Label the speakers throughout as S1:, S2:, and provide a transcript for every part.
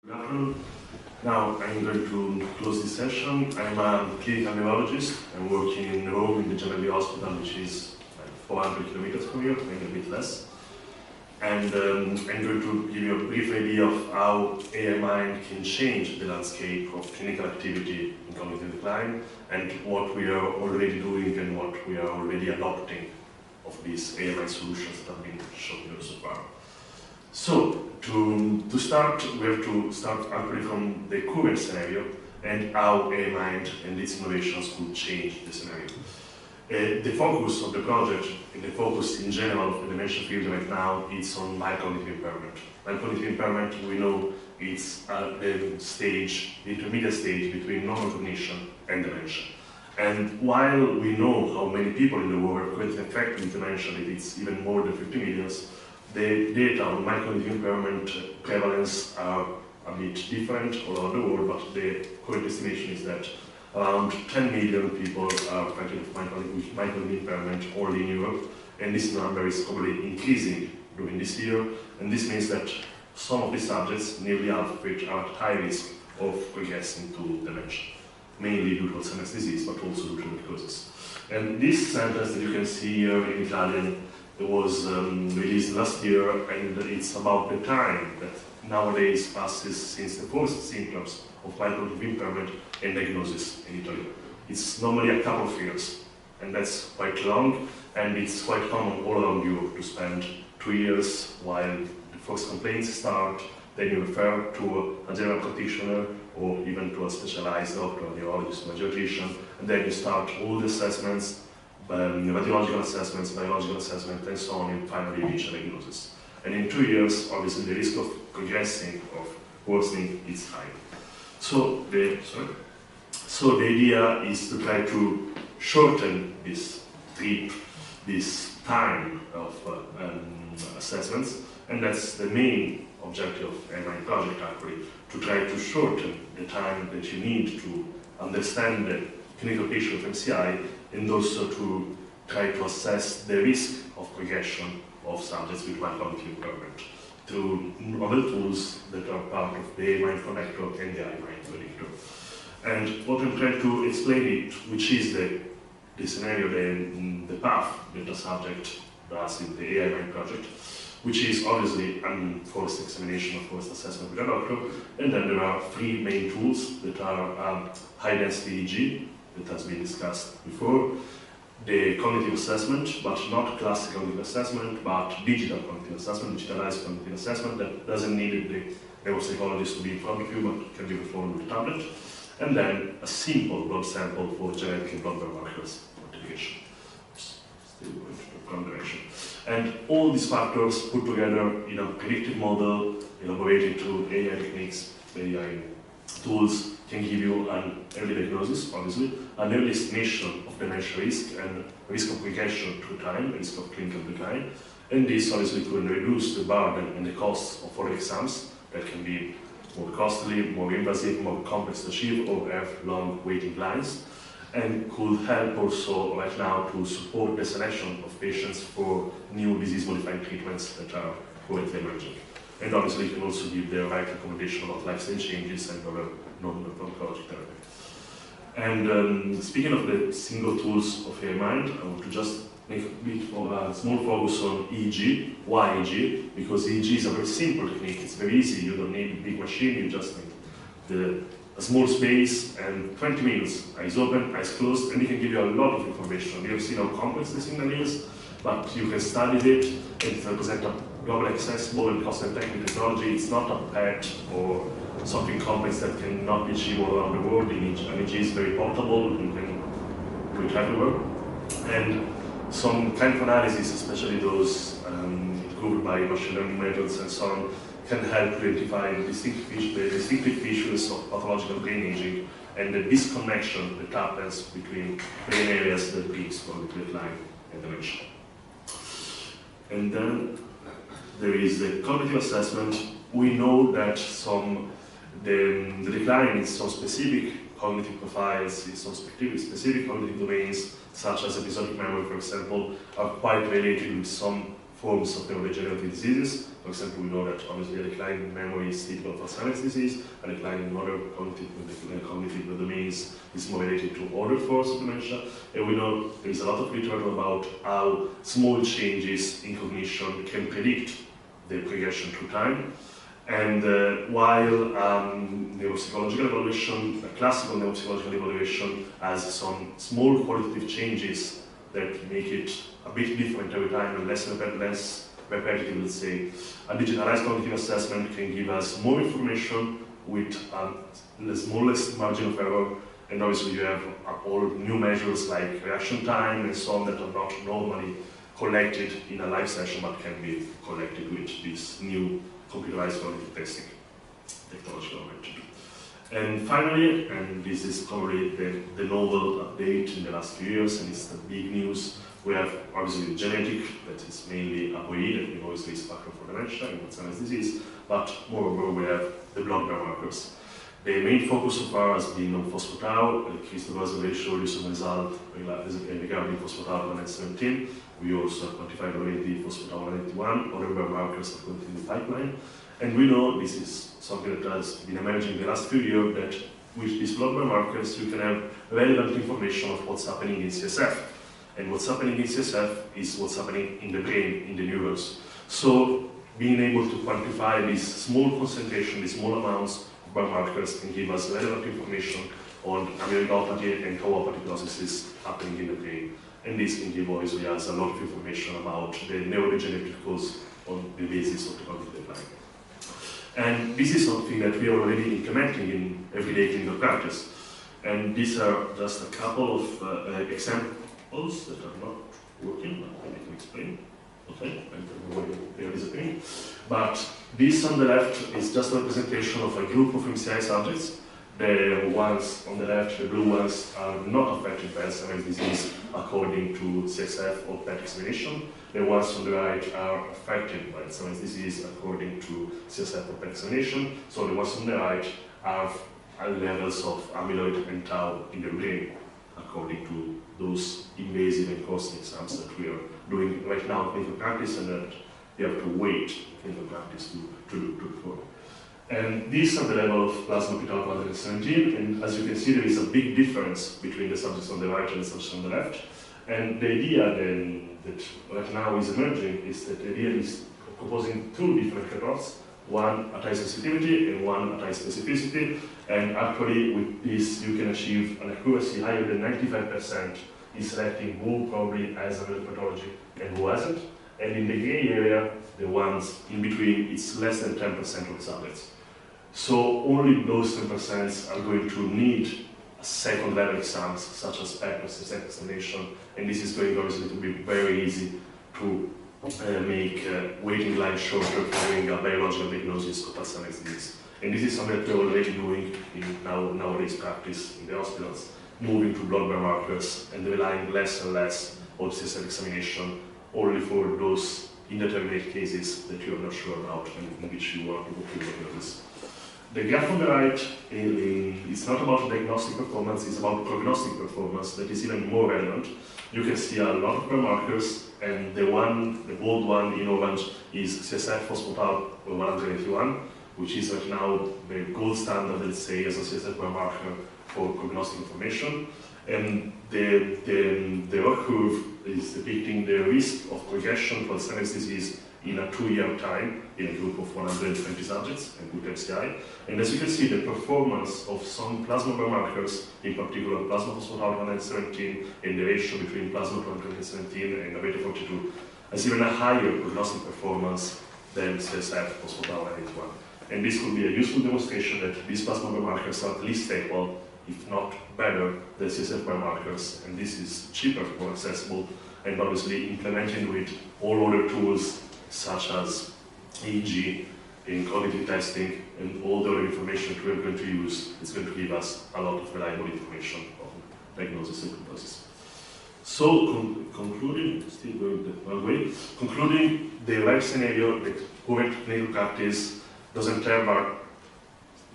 S1: Good afternoon. Now I'm going to close this session. I'm a clinical neurologist. I'm working in Rome in the Gemelli Hospital, which is like 400 kilometers from here, maybe a bit less. And I'm going to give you a brief idea of how AI mind can change the landscape of clinical activity in cognitive decline, and what we are already doing and what we are already adopting of these AI mind solutions that have been shown here so far. So, to start, we have to start actually from the current scenario and how AI mind and its innovations could change the scenario. The focus of the project and the focus in general of the dementia field right now is on mild cognitive impairment. Mild cognitive impairment, we know, it's the stage, the intermediate stage between normal cognition and dementia. And while we know how many people in the world are currently affected with dementia, that it's even more than 50 million, the data on mild cognitive impairment prevalence are a bit different all over the world, but the current estimation is that around 10 million people are affected with mild cognitive impairment only in Europe, and this number is probably increasing during this year, and this means that some of these subjects, nearly half of which, are at high risk of progressing to dementia, mainly due to Alzheimer's disease, but also due to root causes. And this sentence that you can see here in Italian, it was released last year, and it's about the time that nowadays passes since the first symptoms of mild cognitive impairment and diagnosis in Italy. It's normally a couple of years, and that's quite long, and it's quite common all around Europe to spend 2 years while the first complaints start, then you refer to a general practitioner or even to a specialized doctor, a neurologist or a geriatrician, and then you start all the assessments, radiological assessments, biological assessment, and so on, and finally reach a diagnosis. And in 2 years, obviously, the risk of progressing, of worsening, is high. So the idea is to try to shorten this time of assessments, and that's the main objective of my project, actually, to try to shorten the time that you need to understand the clinical picture of MCI, and also to try to assess the risk of progression of subjects with mild cognitive impairment through novel tools that are part of the mind connector and the iMind predictor. And what I'm trying to explain it, which is the scenario, the path that a subject does in the AI mind project, which is obviously first examination, of course, assessment with a doctor, and then there are 3 main tools that are high-density EEG, that has been discussed before, the cognitive assessment, but not classical cognitive assessment, but digital cognitive assessment, digitalized cognitive assessment that doesn't need the neuropsychologist to be in front of you, but can be performed with a tablet, and then a simple blood sample for genetic and blood biomarkers quantification. Still going to the wrong direction. And all these factors put together in a predictive model, elaborated through AI techniques, AI tools, can give you an early diagnosis, obviously, an early estimation of dementia risk and risk of progression through time, risk of clinical decline, and this obviously could reduce the burden and the costs of follow exams that can be more costly, more invasive, more complex to achieve, or have long waiting lines, and could help also right now to support the selection of patients for new disease-modifying treatments that are currently emerging. And obviously, you can also give the right recommendation about lifestyle changes and other non-pharmacologic therapy. And speaking of the single tools of AI mind, I want to just make a bit of a small focus on EEG. Why EEG? Because EEG is a very simple technique. It's very easy. You don't need a big machine. You just need a small space and 20 minutes. Eyes open, eyes closed, and it can give you a lot of information. You have seen how complex the signal is, but you can study it, and it represents a globally accessible and cost-effective technology. It's not a pet or something complex that cannot be achieved all around the world. EEG is very portable. You can do it everywhere. And some kind of analysis, especially those improved by machine learning methods and so on, can help to identify the distinctive features of pathological brain aging and the disconnection that happens between brain areas that brings cognitive decline and dementia. And then there is the cognitive assessment. We know that the decline in some specific cognitive profiles, in some specific cognitive domains, such as episodic memory, for example, are quite related with some forms of neurodegenerative diseases. For example, we know that obviously a decline in memory is typical of Alzheimer's disease, a decline in other cognitive domains is more related to other forms of dementia. And we know there is a lot of literature about how small changes in cognition can predict the progression through time. And while neuropsychological evaluation, classical neuropsychological evaluation has some small qualitative changes that make it a bit different every time and less repetitive, let's say. A digitalized cognitive assessment can give us more information with the smallest margin of error, and obviously you have all new measures like reaction time and so on that are not normally collected in a live session but can be collected with this new computerized cognitive testing technological method. And finally, and this is probably the novel update in the last few years, and it's the big news, we have obviously the genetic, that is mainly ApoE, that we know is the risk factor for dementia and Alzheimer's disease, but moreover we have the blood biomarkers. The main focus so far has been on phospho-tau. Christopher has already showed you some results regarding phospho-tau-117. We also have quantified already phospho-tau-181, other biomarkers are going in the pipeline. And we know this is something that has been emerging in the last few years, that with these blood biomarkers you can have relevant information of what's happening in CSF. And what's happening in CSF is what's happening in the brain, in the neurons. So being able to quantify these small concentrations, these small amounts of biomarkers can give us relevant information on amyloidopathy and tauopathy processes happening in the brain. And this can give obviously us a lot of information about the neurodegenerative cause on the basis of the cognitive decline. And this is something that we are already implementing in everyday clinical practice. And these are just a couple of examples that are not working, but I can explain. Okay, I don't know why they are disappearing. But this on the left is just a representation of a group of MCI subjects. The ones on the left, the blue ones, are not affected by Alzheimer's disease according to CSF or PET examination. The ones on the right are affected by Alzheimer's disease according to CSF or PET examination. So the ones on the right have levels of amyloid and tau in the brain according to those invasive and costly exams that we are doing right now in clinical practice, and that you have to wait in clinical practice to perform. And these are the level of plasma p-tau-117, and as you can see there is a big difference between the subjects on the right and the subjects on the left. And the idea then that right now is emerging is that the idea is proposing two different cutoffs, one at high sensitivity and one at high specificity, and actually with this you can achieve an accuracy higher than 95% in selecting who probably has amyloid pathology and who hasn't. And in the gray area, the ones in between, it's less than 10% of the subjects. So only those 10% are going to need a second level exams such as PET or CSF examination, and this is going obviously to be very easy to make waiting line shorter for doing a biological diagnosis of Alzheimer's disease. And this is something that we're already doing in nowadays practice in the hospitals, moving to blood biomarkers and relying less and less on CSF examination only for those indeterminate cases that you are not sure about and in which you want to go through diagnosis. The graph on the right is not about diagnostic performance, it's about prognostic performance that is even more relevant. You can see a lot of biomarkers, and the bold one in orange is CSF phospho-tau-181, which is right now the gold standard, let's say, as a CSF biomarker for prognostic information. And the R curve is depicting the risk of progression for Alzheimer's disease in a 2-year time in a group of 120 subjects and with MCI. And as you can see, the performance of some plasma biomarkers, in particular plasma phospho-tau-117, and the ratio between plasma 117 and beta 42, has even a higher prognostic performance than CSF phospho-tau-181. And this could be a useful demonstration that these plasma biomarkers are at least equal, if not better, than CSF biomarkers. And this is cheaper, more accessible, and obviously implementing with all other tools such as EEG in cognitive testing and all the other information that we're going to use, it's going to give us a lot of reliable information on diagnosis and prognosis. So concluding, still going the one way, concluding the right scenario, the current clinical practice doesn't have a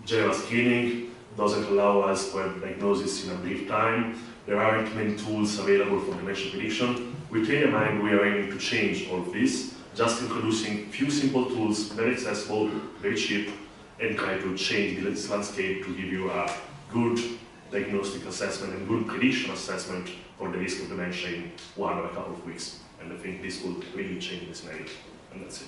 S1: general screening, doesn't allow us to have diagnosis in a brief time. There aren't many tools available for dementia prediction. With AMI, we are aiming to change all of this. just introducing few simple tools, very accessible, very cheap, and try to change this landscape to give you a good diagnostic assessment and good prediction assessment for the risk of dementia in 1 or a couple of weeks. And I think this will really change this scenario. And that's it.